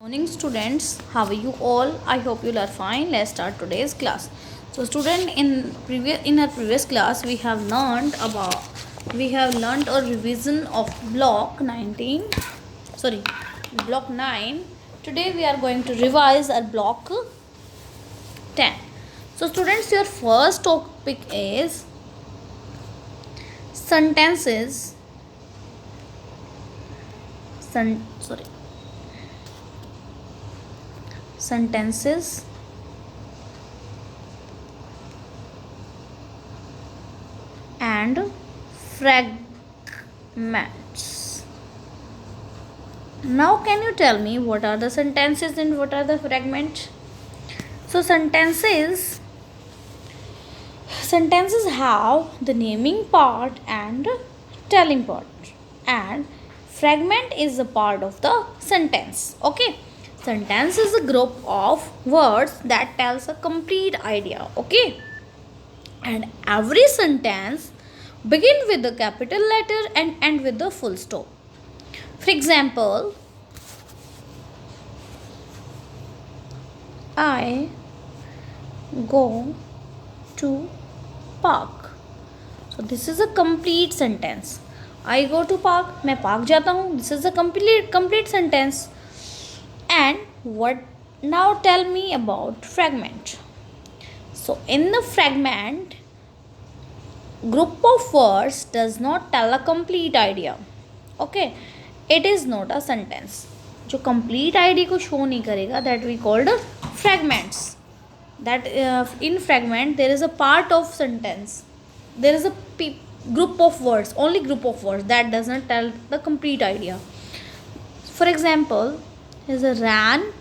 Morning students, how are you all? I hope you are fine. Let's start today's class. So student, in our previous class we have learned a revision of block 19, sorry, block 9. Today we are going to revise our block 10. So students, your first topic is sentences and fragments. Now can you tell me what are the sentences and what are the fragments? So sentences have the naming part and telling part, and fragment is a part of the sentence. Okay, sentence is a group of words that tells a complete idea. Okay, and every sentence begin with the capital letter and end with the full stop. For example, I go to park. So this is a complete sentence. I go to park, मैं park जाता हूँ. This is a complete sentence. And what now tell me about fragment. So in the fragment, group of words does not tell a complete idea. Okay, it is not a sentence. जो complete idea को show नहीं करेगा, that we called fragments. That in fragment there is a part of sentence, there is a group of words, only group of words that does not tell the complete idea. For example, is a ran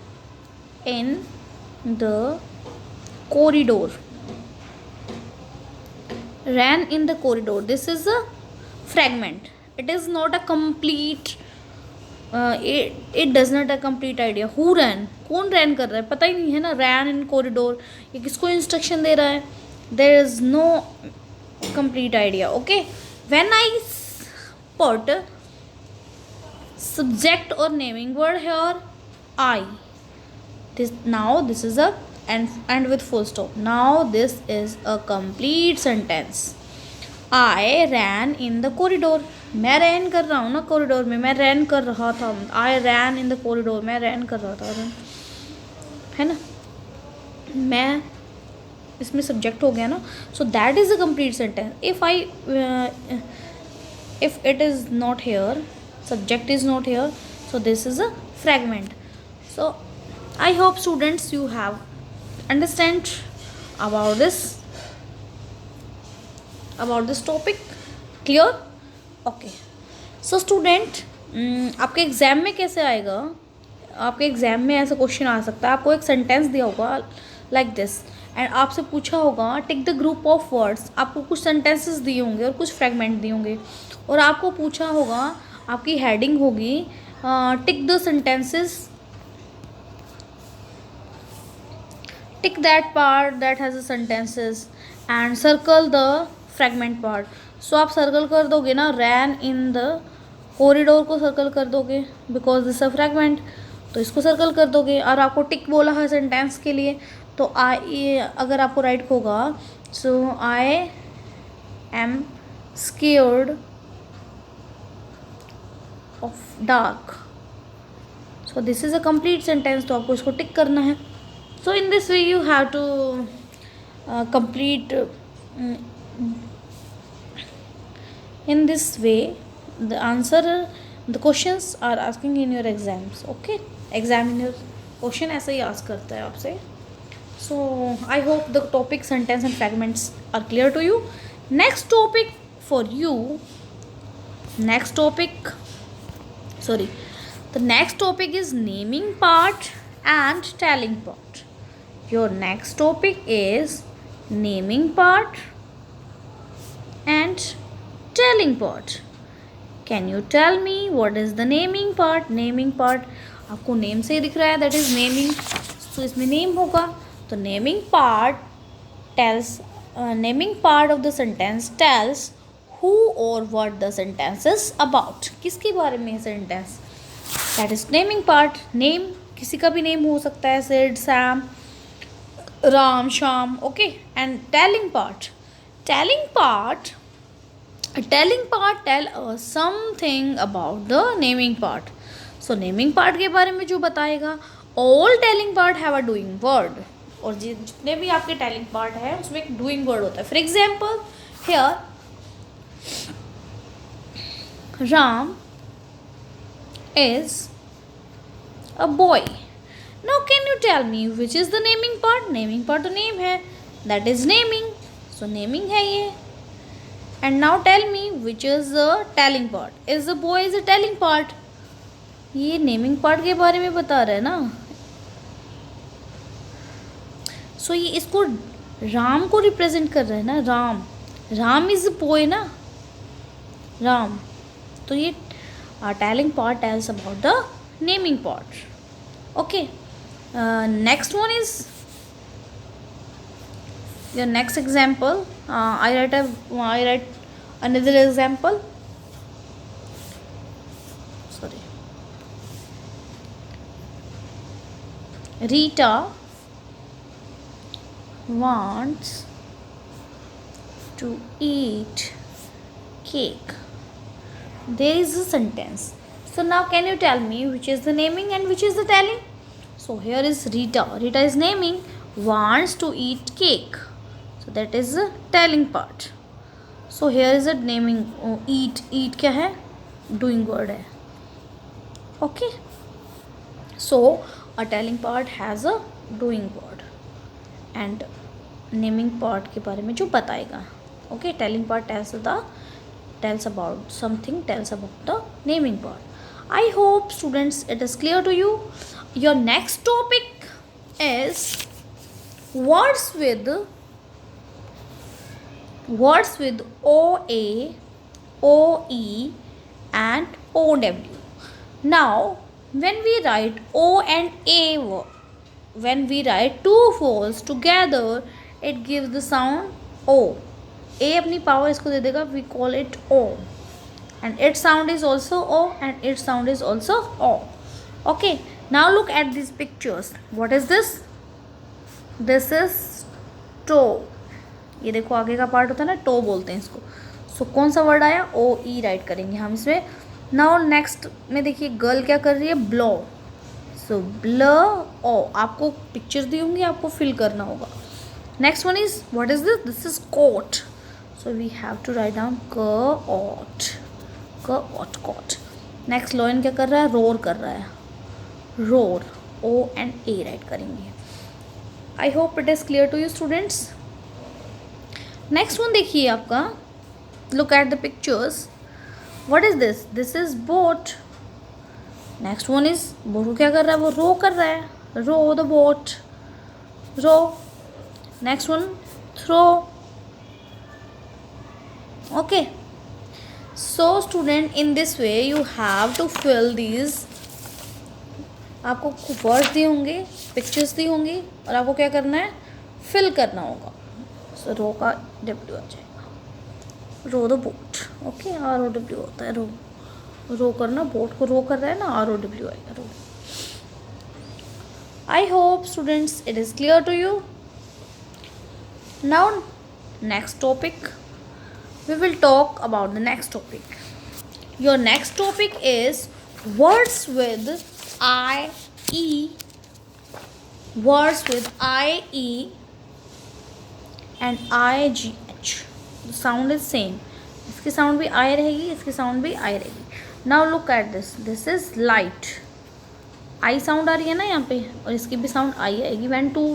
in the corridor. Ran in the corridor, this is a fragment. It is not a complete it does not a complete idea. Who ran, कौन रैन कर रहा है, पता ही नहीं है ना. ran in corridor, ये किसको इंस्ट्रक्शन दे रहा है. There is no complete idea. Okay, when I put subject or naming word here, I, this is a and with full stop. Now this is a complete sentence. I ran in the corridor. मैं रैन कर रहा हूँ ना corridor में, मैं रैन कर रहा था. आई रैन इन द कॉरिडोर, मैं रैन कर रहा था, है ना. मैं इसमें सब्जेक्ट हो गया ना. So that is a complete sentence. If it is not here, subject is not here, so this is a fragment. So I hope students you have understand about this topic. Clear? Okay, so student, आपके exam में कैसे आएगा, आपके exam में ऐसा question आ सकता है. आपको एक सेंटेंस दिया होगा लाइक दिस, एंड आपसे पूछा होगा tick the group of words. आपको कुछ सेंटेंसेस दिए होंगे और कुछ फ्रेगमेंट दिए होंगे, और आपको पूछा होगा, आपकी हेडिंग होगी tick the sentences, tick that part that has a sentences and circle the fragment part. So आप सर्कल कर दोगे ना, रैन इन द कॉरिडोर को सर्कल कर दोगे बिकॉज दिस अ फ्रेगमेंट, तो इसको सर्कल कर दोगे. और आपको टिक बोला है सेंटेंस के लिए, तो आई अगर आपको राइट होगा, so I am scared of dark. So this is a complete sentence, तो आपको इसको टिक करना है. So in this way you have to complete. In this way, the answer, the questions are asking in your exams. Okay, examiner question ऐसे ही ask करता है आपसे. So I hope the topic sentence and fragments are clear to you. Next topic for you, the next topic is naming part and telling part. Your next topic is naming part and telling part. Can you tell me what is the naming part? Naming part आपको name से ही दिख रहा है, that is naming. तो इसमें name होगा, तो naming part of the sentence tells who or what the sentence is about. किसके बारे में है sentence, that is naming part. Name किसी का भी नेम हो सकता है, Sid, Sam, Ram, Shyam. Okay. And telling part. Telling part tell us something about the naming part. So naming part के बारे में जो बताएगा. All telling part have a doing word. और जितने भी आपके telling part है उसमें एक doing word होता है. For example, here Ram is a boy. Now can you tell me which is the naming part? Naming part तो name है, that is naming. So naming है ये. And now tell me which is the telling part. Is the boy is a telling part. ये naming part के बारे में बता रहा है ना. So ये इसको राम को रिप्रेजेंट कर रहा है ना. राम इज boy ना. राम. तो ये telling part tells about the naming part. Okay. Next one is your next example. I write another example. Sorry. Rita wants to eat cake. There is a sentence. So now can you tell me which is the naming and which is the telling? So here is Rita. Rita is naming, wants to eat cake. So that is the telling part. So here is a naming. Eat. Eat क्या है? Doing word है. Okay. So a telling part has a doing word and naming part के बारे में जो बताएगा. Okay. Telling part tells about something, tells about the naming part. I hope students it is clear to you. Your next topic is words with OA, OE and OW. Now when we write O and A, when we write two vowels together, it gives the sound O. A अपनी power इसको दे देगा, we call it O. And its sound is also O and its sound is also O. Okay. Now look at these pictures. What is this? This is toe. ये देखो आगे का part होता है ना, टो बोलते हैं इसको. सो कौन सा वर्ड आया? ओ ई राइट करेंगे हम इसमें. नाउ नेक्स्ट में देखिए गर्ल क्या कर रही है? ब्लो. सो ब्ल ओ. आपको पिक्चर्स दी होंगी, आपको फिल करना होगा. Next one is what is this? This is coat. So we have to write down coat. Next lion क्या कर रहा है? रोर कर रहा है. Roar. O and A write करेंगे. I hope it is clear to you students. Next one देखिए आपका. Look at the pictures. What is this? This is boat. Next one is boat क्या कर रहा है? वो रो कर रहा है. Row the boat. Row. Next one throw. Okay. So student in this way you have to fill these. आपको words दिए होंगे, पिक्चर्स दी होंगी और आपको क्या करना है? फिल करना होगा. सो रो का डब्ल्यू आ जाएगा. Row the boat. Okay. R O W होता है रो. रो करना, बोट को रो कर रहा है ना, आर ओ डब्ल्यू आएगा row. I hope students it is clear to you. Now next topic. We will talk about the next topic. Your next topic is words with IE. Words with IE and IGH. The sound is same. इसकी sound भी I रहेगी, इसकी sound भी I रहेगी. Now look at this. This is light. I sound आ रही है ना यहाँ पे, और इसकी भी sound I आएगी. When two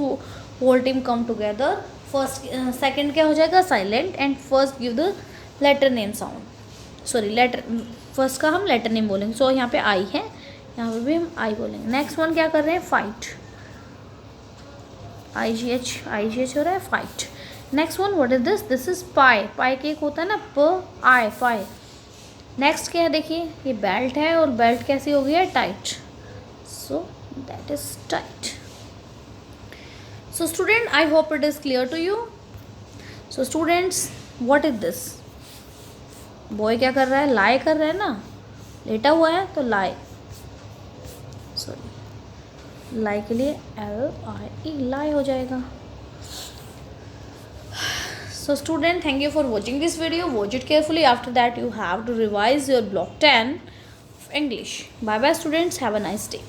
whole team come together, first second क्या हो जाएगा? Silent. And first give the letter name sound. Sorry letter first का हम लेटर नेम बोलेंगे. सो यहाँ पे आई है, यहाँ पे भी हम आई बोलेंगे. नेक्स्ट वन क्या कर रहे हैं? फाइट. आई जी एच हो रहा है. Fight. Next one what is this? This is pie. Pie के एक होता है ना प आई, पाई. नेक्स्ट क्या है देखिए, ये बेल्ट है और बेल्ट कैसी हो गई है? Tight. So that is tight. So student, I hope it is clear to you. So students, what is this? Boy क्या कर रहा है? lie कर रहा है ना, लेटा हुआ है तो lie. Sorry. लाई के लिए LIE लाई हो जाएगा. So student, thank you for watching this video. Watch it carefully. After that you have to revise your block 10 of English. Bye bye students. Have a nice day.